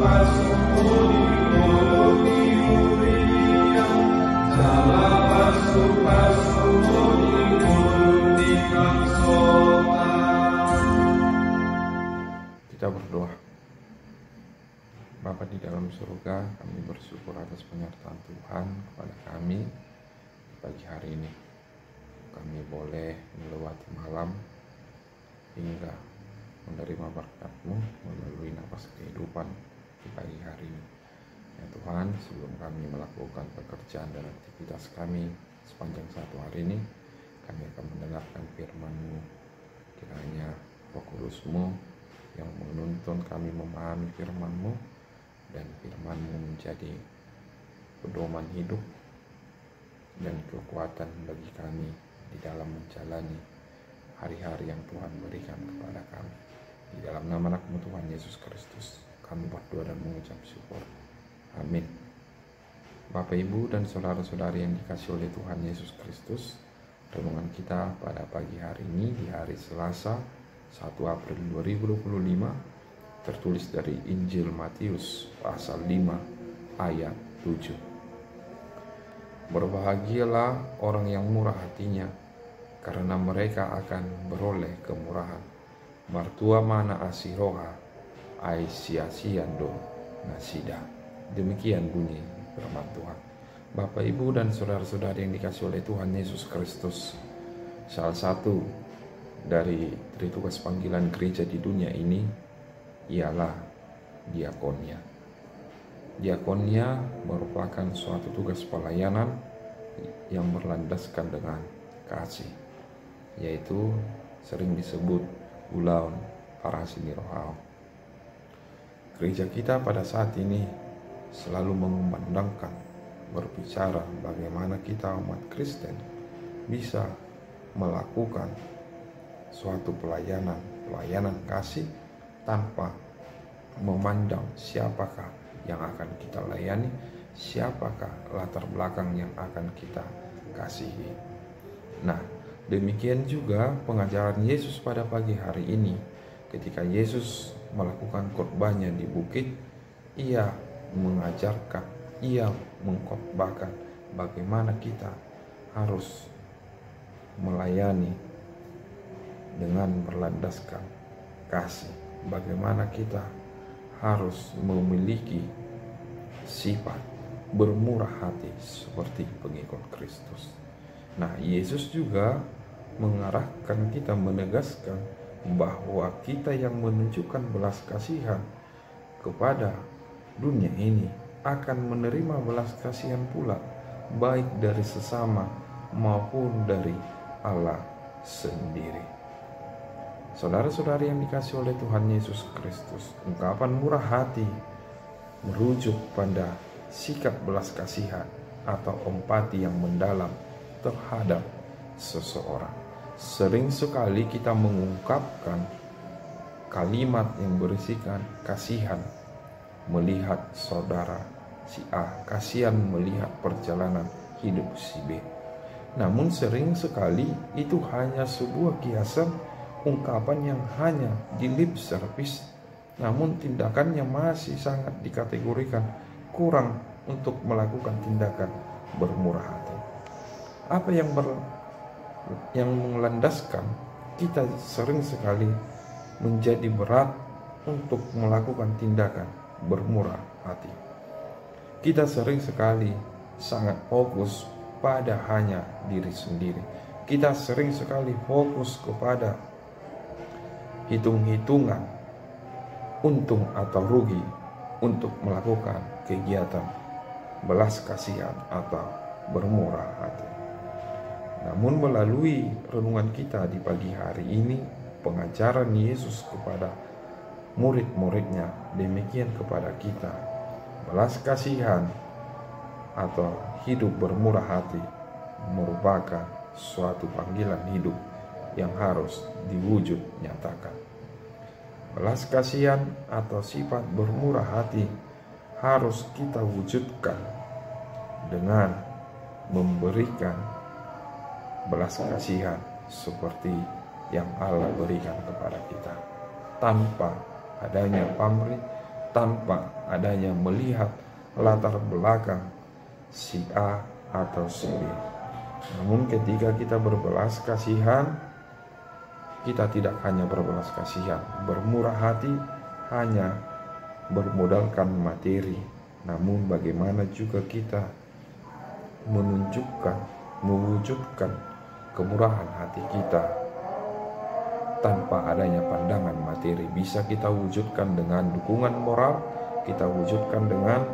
Kita berdoa. Bapa di dalam surga, kami bersyukur atas penyertaan Tuhan kepada kami di pagi hari ini. Kami boleh melewati malam hingga menerima berkat-Mu melalui nafas kehidupan di pagi hari ini. Ya Tuhan, sebelum kami melakukan pekerjaan dan aktivitas kami sepanjang satu hari ini, kami akan mendengarkan firman-Mu. Kiranya Roh Kudus-Mu yang menuntun kami memahami firman-Mu, dan firman-Mu menjadi pedoman hidup dan kekuatan bagi kami di dalam menjalani hari-hari yang Tuhan berikan kepada kami. Di dalam nama Anak-Mu Tuhan Yesus Kristus, kami berdoa dan mengucap syukur. Amin. Bapak, Ibu, dan saudara-saudari yang dikasihi oleh Tuhan Yesus Kristus, renungan kita pada pagi hari ini di hari Selasa 1 April 2025 tertulis dari Injil Matius pasal 5 ayat 7. Berbahagialah orang yang murah hatinya, karena mereka akan beroleh kemurahan. Martua mana asiroha aisiasiando nasida. Demikian bunyi firman Tuhan. Bapak, Ibu, dan saudara-saudari yang dikasihi oleh Tuhan Yesus Kristus, salah satu dari tugas panggilan gereja di dunia ini ialah diakonia. Diakonia merupakan suatu tugas pelayanan yang berlandaskan dengan kasih, yaitu sering disebut ulaun parasini rohau. Gereja kita pada saat ini selalu mengumandangkan, berbicara bagaimana kita umat Kristen bisa melakukan suatu pelayanan kasih tanpa memandang siapakah yang akan kita layani, siapakah latar belakang yang akan kita kasihi. Nah, demikian juga pengajaran Yesus pada pagi hari ini. Ketika Yesus melakukan khotbahnya di bukit, ia mengajarkan, ia mengkhotbahkan bagaimana kita harus melayani dengan berlandaskan kasih, bagaimana kita harus memiliki sifat bermurah hati seperti pengikut Kristus. Nah, Yesus juga mengarahkan kita, menegaskan bahwa kita yang menunjukkan belas kasihan kepada dunia ini akan menerima belas kasihan pula, baik dari sesama maupun dari Allah sendiri. Saudara-saudari yang dikasihi oleh Tuhan Yesus Kristus, ungkapan murah hati merujuk pada sikap belas kasihan atau empati yang mendalam terhadap seseorang. Sering sekali kita mengungkapkan kalimat yang berisikan kasihan melihat saudara si A, kasihan melihat perjalanan hidup si B. Namun sering sekali itu hanya sebuah kiasan, ungkapan yang hanya di lip service, namun tindakannya masih sangat dikategorikan kurang untuk melakukan tindakan bermurah hati. Apa yang melandaskan kita sering sekali menjadi berat untuk melakukan tindakan bermurah hati? Kita sering sekali sangat fokus pada hanya diri sendiri. Kita sering sekali fokus kepada hitung-hitungan untung atau rugi untuk melakukan kegiatan belas kasihan atau bermurah hati. Namun melalui renungan kita di pagi hari ini, pengajaran Yesus kepada murid-muridnya demikian kepada kita. Belas kasihan atau hidup bermurah hati merupakan suatu panggilan hidup yang harus diwujud nyatakan. Belas kasihan atau sifat bermurah hati harus kita wujudkan dengan memberikan belas kasihan seperti yang Allah berikan kepada kita, tanpa adanya pamrih, tanpa adanya melihat latar belakang si A atau si B. Namun ketika kita berbelas kasihan, kita tidak hanya berbelas kasihan, bermurah hati hanya bermodalkan materi, namun bagaimana juga kita mewujudkan kemurahan hati kita tanpa adanya pandangan materi. Bisa kita wujudkan dengan dukungan moral, kita wujudkan dengan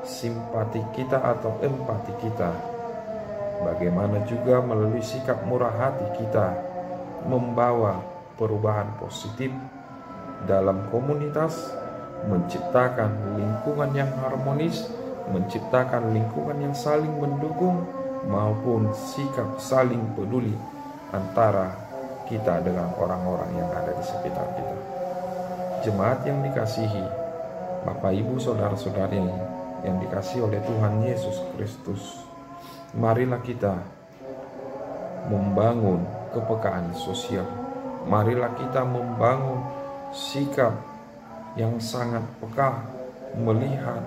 simpati kita atau empati kita. Bagaimana juga melalui sikap murah hati kita membawa perubahan positif dalam komunitas, menciptakan lingkungan yang harmonis, menciptakan lingkungan yang saling mendukung, maupun sikap saling peduli antara kita dengan orang-orang yang ada di sekitar kita. Jemaat yang dikasihi, Bapak Ibu saudara-saudari yang dikasihi oleh Tuhan Yesus Kristus, marilah kita membangun kepekaan sosial. Marilah kita membangun sikap yang sangat peka melihat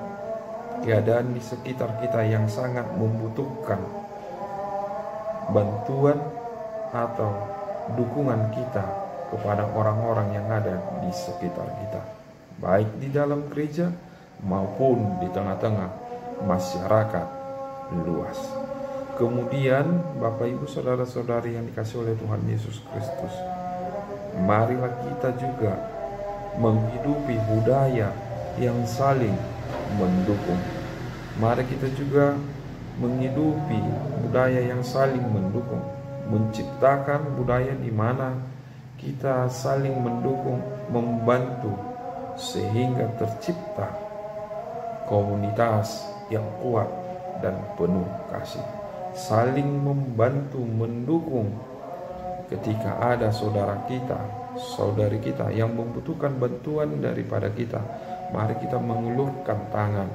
keadaan di sekitar kita yang sangat membutuhkan bantuan atau dukungan kita kepada orang-orang yang ada di sekitar kita, baik di dalam gereja maupun di tengah-tengah masyarakat luas. Kemudian Bapak Ibu saudara-saudari yang dikasihi oleh Tuhan Yesus Kristus, marilah kita juga menghidupi budaya yang saling mendukung. Mari kita juga menghidupi budaya yang saling mendukung, menciptakan budaya di mana kita saling mendukung, membantu, sehingga tercipta komunitas yang kuat dan penuh kasih. Saling membantu, mendukung. Ketika ada saudara kita, saudari kita yang membutuhkan bantuan daripada kita, mari kita mengulurkan tangan.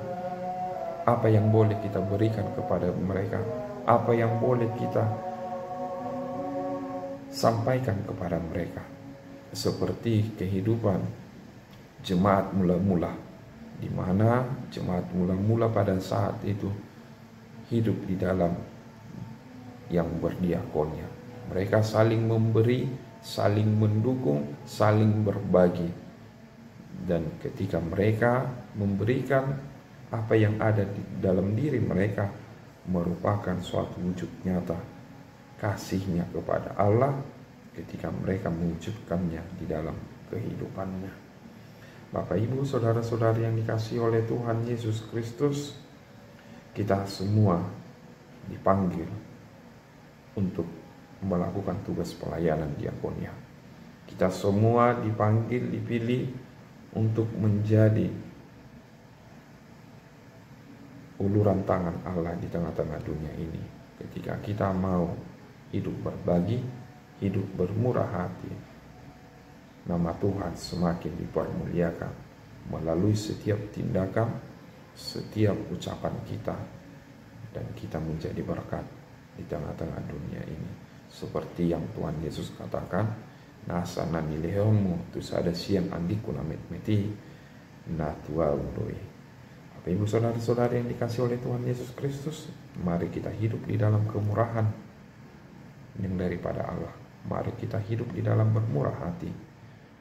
Apa yang boleh kita berikan kepada mereka, apa yang boleh kita sampaikan kepada mereka. Seperti kehidupan jemaat mula-mula, di mana jemaat mula-mula pada saat itu hidup di dalam yang berdiakonia. Mereka saling memberi, saling mendukung, saling berbagi. Dan ketika mereka memberikan apa yang ada di dalam diri mereka, merupakan suatu wujud nyata kasihnya kepada Allah ketika mereka mewujudkannya di dalam kehidupannya. Bapak Ibu saudara-saudari yang dikasihi oleh Tuhan Yesus Kristus, kita semua dipanggil untuk melakukan tugas pelayanan diakonia. Kita semua dipanggil, dipilih untuk menjadi uluran tangan Allah di tengah-tengah dunia ini. Ketika kita mau hidup berbagi, hidup bermurah hati, nama Tuhan semakin dipermuliakan melalui setiap tindakan, setiap ucapan kita, dan kita menjadi berkat di tengah-tengah dunia ini. Seperti yang Tuhan Yesus katakan, nasa nani lehomu tu sada siang andiku namet meti na tua uroi. Bapak Ibu saudara-saudari yang dikasihi oleh Tuhan Yesus Kristus, mari kita hidup di dalam kemurahan yang daripada Allah. Mari kita hidup di dalam bermurah hati,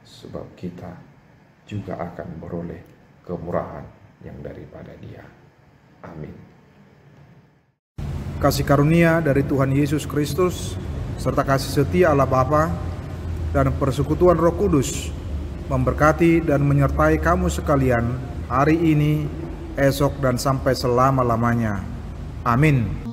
sebab kita juga akan beroleh kemurahan yang daripada Dia. Amin. Kasih karunia dari Tuhan Yesus Kristus serta kasih setia Allah Bapa dan persekutuan Roh Kudus memberkati dan menyertai kamu sekalian hari ini, esok, dan sampai selama-lamanya. Amin.